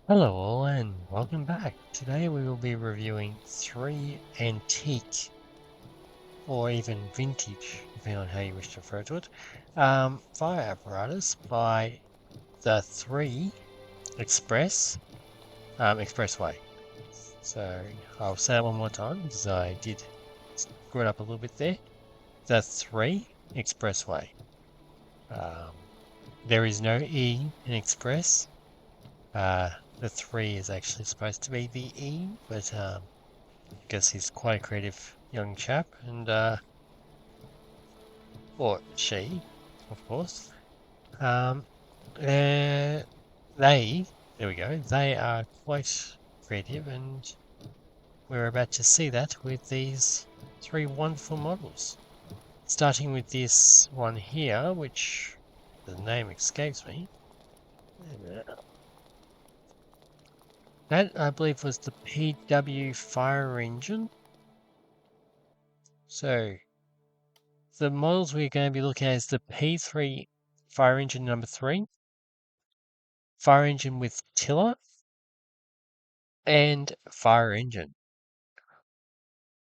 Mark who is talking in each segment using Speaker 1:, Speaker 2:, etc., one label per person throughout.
Speaker 1: Hello all and welcome back. Today we will be reviewing 3 antique or even vintage, depending on how you wish to refer to it, fire apparatus by the 3 Expressway. So I'll say it one more time because I did screw it up a little bit there. The 3 Expressway. There is no E in Express. The 3 is actually supposed to be the E, but guess he's quite a creative young chap, and or she, of course. Um, uh, they, there we go. They are quite creative, and we're about to see that with these 3 wonderful models. Starting with this one here, which the name escapes me. That I believe was the PW fire engine. So the models we're going to be looking at is the P3 fire engine number 3, fire engine with tiller, and fire engine.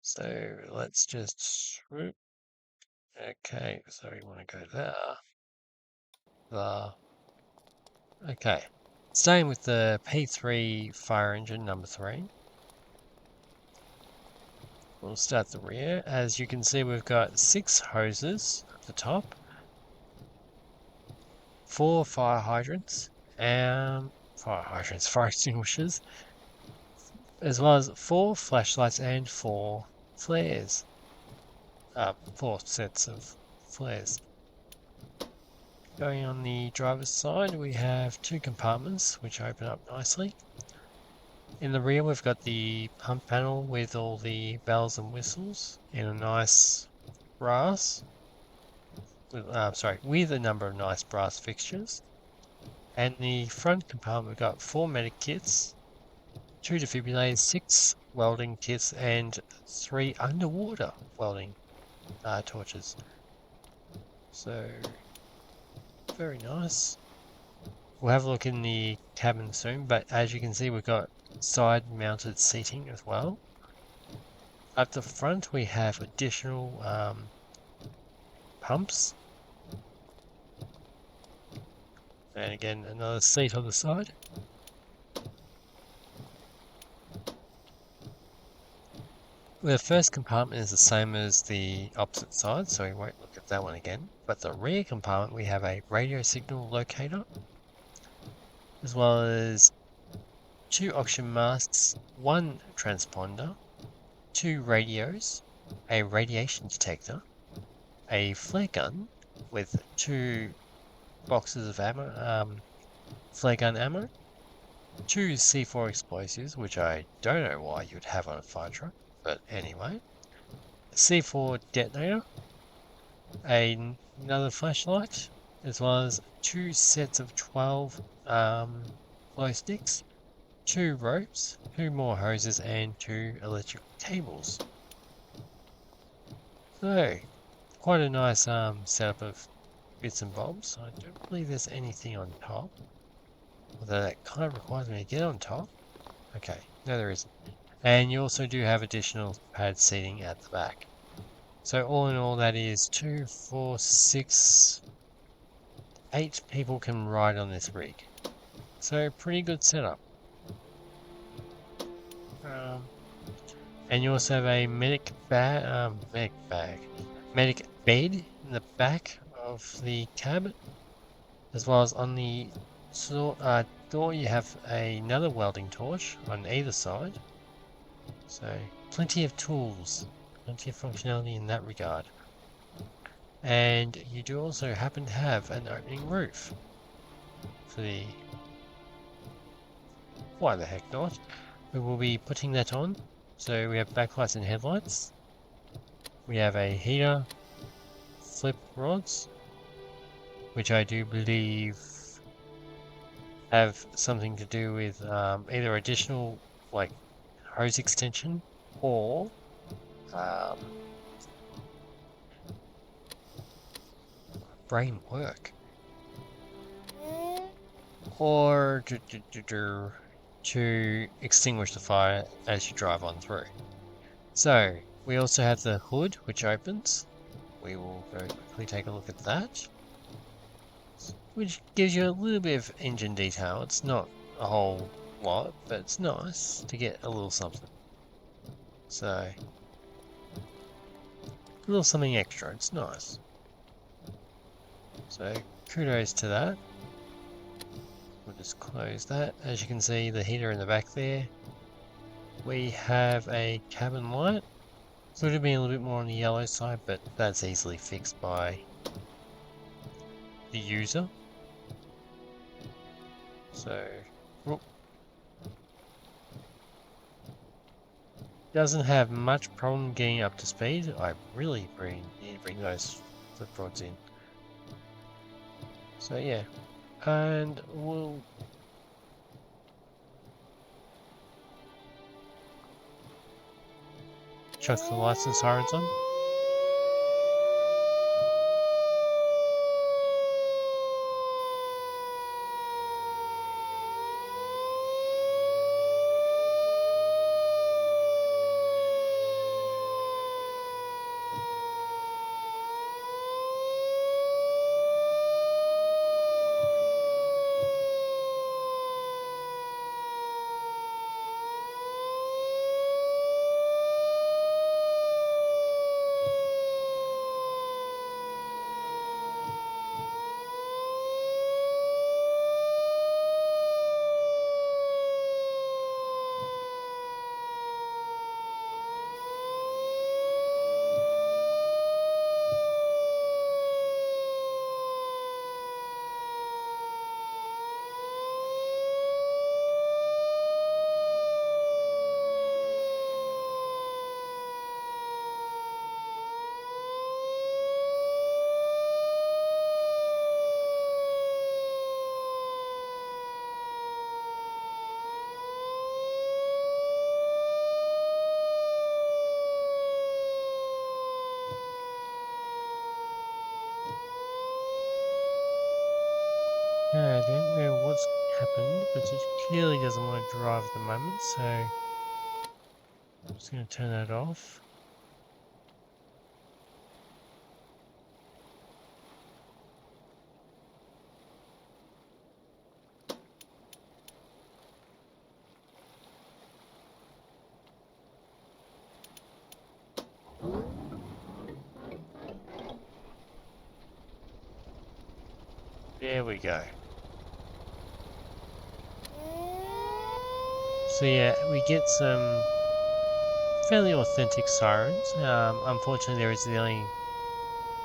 Speaker 1: So let's just swoop. Okay, so we want to go there. Okay, starting with the P3 fire engine number 3. We'll start the rear. As you can see, we've got 6 hoses at the top, 4 fire extinguishers, as well as 4 flashlights and 4 flares. 4 sets of flares. Going on the driver's side, we have 2 compartments which open up nicely. In the rear, we've got the pump panel with all the bells and whistles in a nice brass. With a number of nice brass fixtures. And the front compartment, we've got 4 medic kits, 2 defibrillators, 6 welding kits, and 3 underwater welding torches. So, very nice. We'll have a look in the cabin soon, but as you can see, we've got side-mounted seating as well. At the front, we have additional pumps. And again, another seat on the side. The first compartment is the same as the opposite side, so we won't look at that one again. But the rear compartment, we have a radio signal locator, as well as 2 oxygen masks, 1 transponder, 2 radios, a radiation detector, a flare gun with 2 boxes of ammo, flare gun ammo, 2 C4 explosives, which I don't know why you'd have on a fire truck, but anyway, a C4 detonator, another flashlight, as well as 2 sets of 12 glow sticks, 2 ropes, 2 more hoses, and 2 electric cables. So, quite a nice setup of bits and bobs. I don't believe there's anything on top, although that kind of requires me to get on top. Okay, no there isn't. And you also do have additional pad seating at the back. So all in all, that is 2, 4, 6, 8 people can ride on this rig. So pretty good setup. And you also have a medic bed in the back of the cab, as well as on the door you have another welding torch on either side. So plenty of tools, plenty of functionality in that regard. And you do also happen to have an opening roof for the... Why the heck not? We will be putting that on. So we have backlights and headlights. We have a heater, flip rods, which I do believe have something to do with either additional like hose extension or brain work. Or to extinguish the fire as you drive on through. So we also have the hood which opens. We will very quickly take a look at that, which gives you a little bit of engine detail. It's not a whole lot, but it's nice to get a little something. So a little something extra, it's nice. So kudos to that. We'll just close that. As you can see, the heater in the back there. We have a cabin light. Could have been a little bit more on the yellow side, but that's easily fixed by the user. So, whoop. Doesn't have much problem getting up to speed. I really need to bring those flip rods in. So yeah, and we'll chuck the lights and sirens on. I don't know what's happened, but it clearly doesn't want to drive at the moment, so I'm just going to turn that off. There we go. So yeah, we get some fairly authentic sirens. Unfortunately, there is only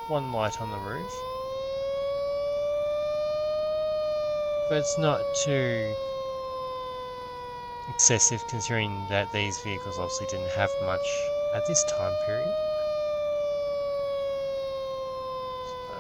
Speaker 1: one light on the roof, but it's not too excessive considering that these vehicles obviously didn't have much at this time period. So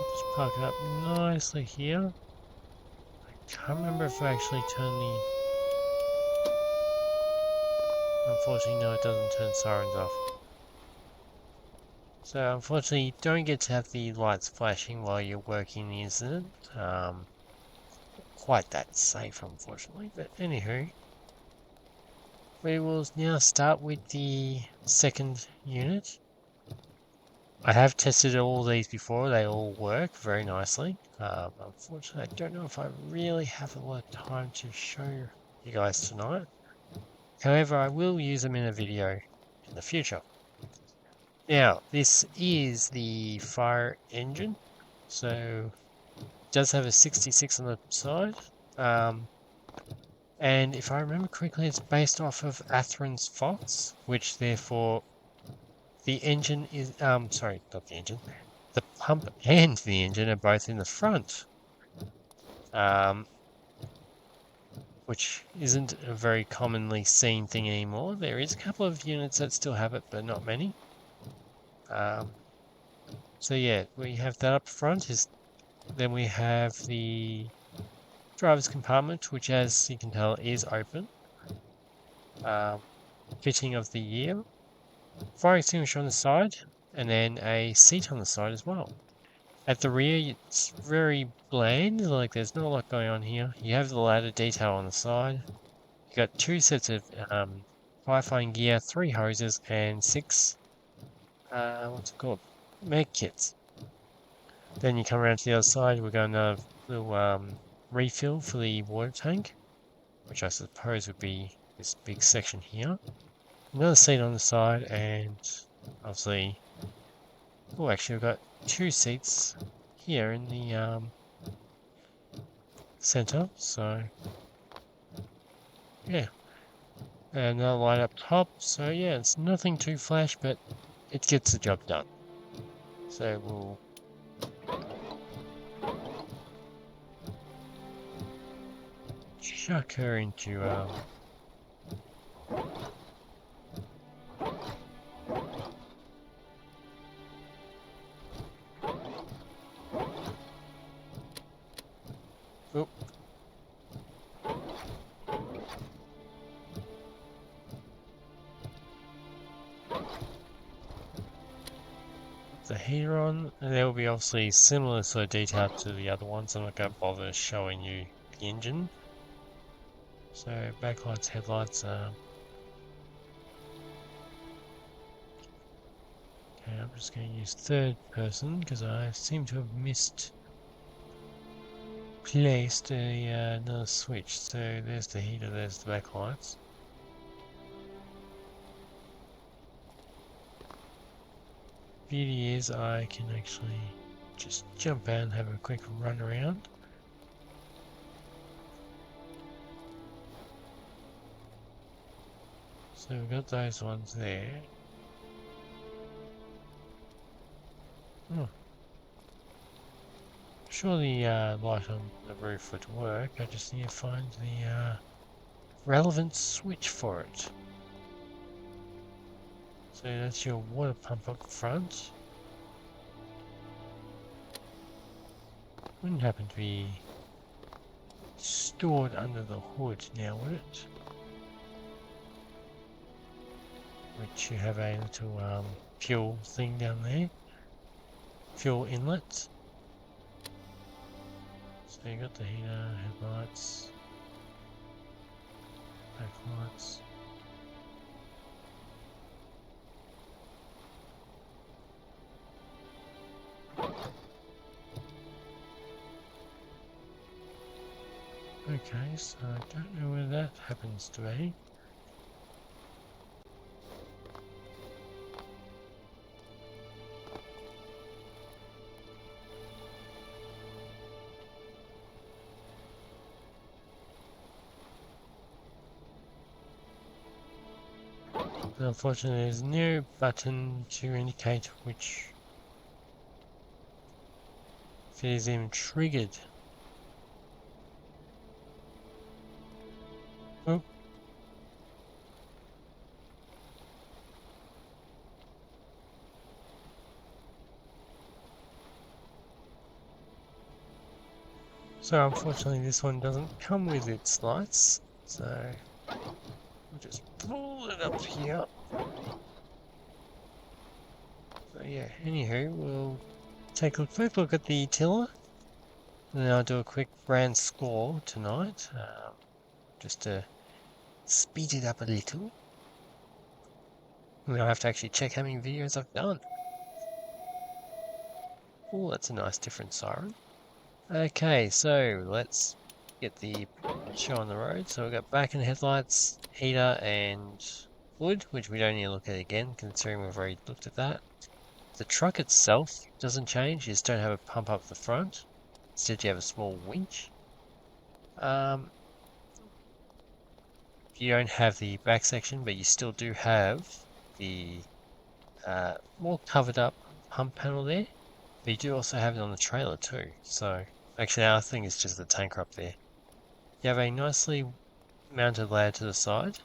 Speaker 1: just park it up nicely here. I can't remember if I actually turn the... Unfortunately, no, it doesn't turn sirens off. So unfortunately, you don't get to have the lights flashing while you're working the incident. Quite that safe, unfortunately. But anywho, we will now start with the second unit. I have tested all these before, they all work very nicely. Unfortunately, I don't know if I really have a lot of time to show you guys tonight. However, I will use them in a video in the future. Now, this is the fire engine, so it does have a 66 on the side. And if I remember correctly, it's based off of Atheron's Fox, which therefore the engine is, sorry, not the engine, the pump and the engine are both in the front, which isn't a very commonly seen thing anymore. There is a couple of units that still have it, but not many. So yeah, we have that up front. Then we have the driver's compartment, which as you can tell is open. Fitting of the year. Fire extinguisher on the side, and then a seat on the side as well. At the rear, it's very bland, like there's not a lot going on here. You have the ladder detail on the side. You got 2 sets of firefighting gear, 3 hoses, and 6, what's it called? Med kits. Then you come around to the other side, we're going to little refill for the water tank, which I suppose would be this big section here. Another seat on the side, and obviously, oh, actually, we've got 2 seats here in the center, so yeah. And another light up top, so yeah, it's nothing too flash, but it gets the job done. So we'll chuck her into oh. The heater on, and there will be obviously similar sort of detail to the other ones. I'm not going to bother showing you the engine. So backlights, headlights. Okay, I'm just going to use third person because I seem to have misplaced another switch. So there's the heater, there's the backlights. Beauty is I can actually just jump out and have a quick run around. So we've got those ones there. Oh. Sure the light on the roof would work, I just need to find the relevant switch for it. So that's your water pump up front. Wouldn't happen to be stored under the hood now, would it? Which you have a little fuel thing down there. Fuel inlet. So you got the heater, headlights, backlights. Okay, so I don't know where that happens to be. But unfortunately, there's no button to indicate which if it is even triggered. Oh. So unfortunately this one doesn't come with its lights, so we'll just pull it up here. So yeah, anywho, we'll take a quick look at the tiller, and then I'll do a quick brand score tonight, just to speed it up a little. And then I'll have to actually check how many videos I've done. Oh, that's a nice different siren. Okay, so let's get the show on the road. So we've got back and headlights, heater and hood, which we don't need to look at again, considering we've already looked at that. The truck itself doesn't change, you just don't have a pump up the front. Instead you have a small winch. You don't have the back section, but you still do have the more covered up pump panel there. But you do also have it on the trailer too. So actually our thing is just the tanker up there. You have a nicely mounted ladder to the side,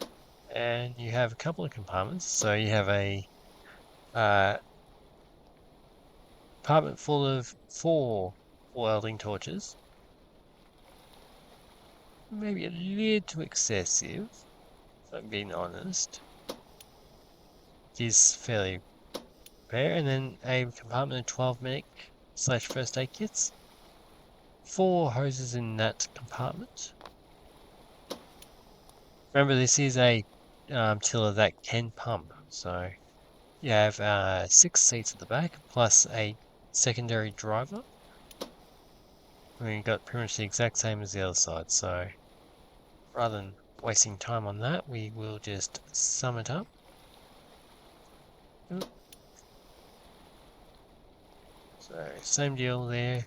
Speaker 1: and you have a couple of compartments. So you have a compartment full of 4 welding torches. maybe a little too excessive, if I'm being honest. It is fairly rare. And then a compartment of 12 medic/slash first aid kits. 4 hoses in that compartment. Remember, this is a tiller that can pump, so you have 6 seats at the back, plus a secondary driver. We got pretty much the exact same as the other side, so rather than wasting time on that, we will just sum it up. So, same deal there.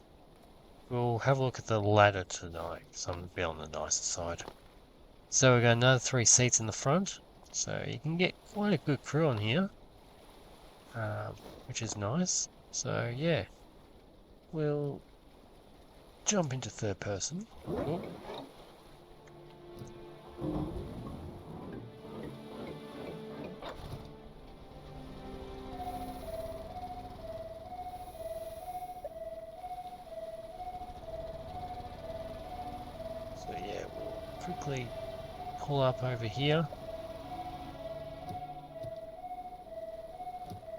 Speaker 1: We'll have a look at the ladder tonight, so I'm going to be on the nicer side. So we've got another 3 seats in the front, so you can get quite a good crew on here, which is nice. So yeah, we'll jump into third person. Oh. So yeah, we'll quickly pull up over here.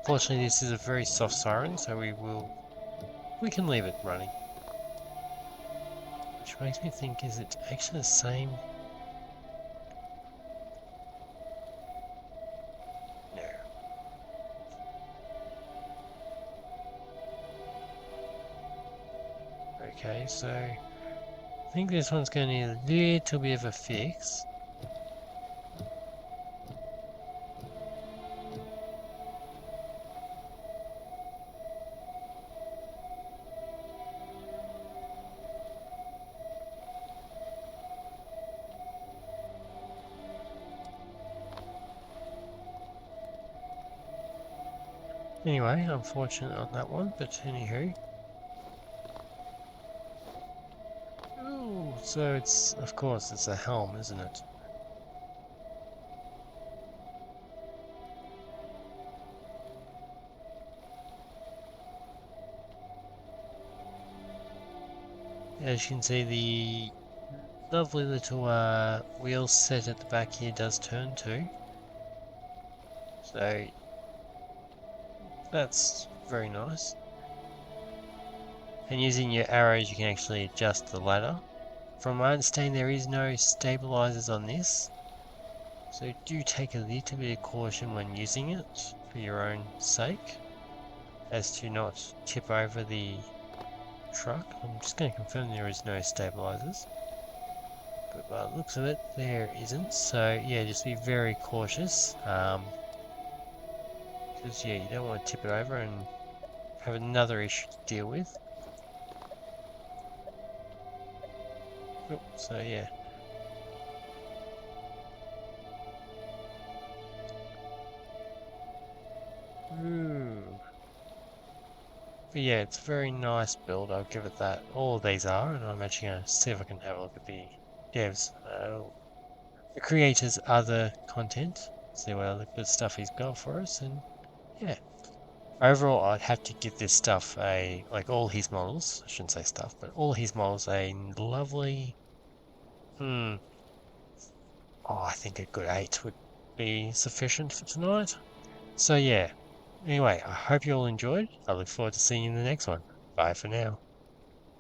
Speaker 1: Fortunately, this is a very soft siren, so we can leave it running. Which makes me think, is it actually the same? No. Okay, so I think this one's going to need a little bit of a fix. Anyway, unfortunate on that one, but anywho. Ooh, so it's, of course, it's a helm, isn't it? As you can see, the lovely little wheel set at the back here does turn too. So that's very nice. And using your arrows you can actually adjust the ladder. From my understanding there is no stabilizers on this. So do take a little bit of caution when using it for your own sake. As to not tip over the truck. I'm just going to confirm there is no stabilizers. But by the looks of it, there isn't. So yeah, just be very cautious. Because yeah, you don't want to tip it over and have another issue to deal with. Oh, so yeah. Ooh. But yeah, it's a very nice build, I'll give it that. All of these are, and I'm actually going to see if I can have a look at the devs, the creators' other content, see what other good stuff he's got for us, and yeah. Overall, I'd have to give this stuff like all his models, I shouldn't say stuff, but all his models a lovely, oh, I think a good 8 would be sufficient for tonight. So yeah, anyway, I hope you all enjoyed. I look forward to seeing you in the next one. Bye for now.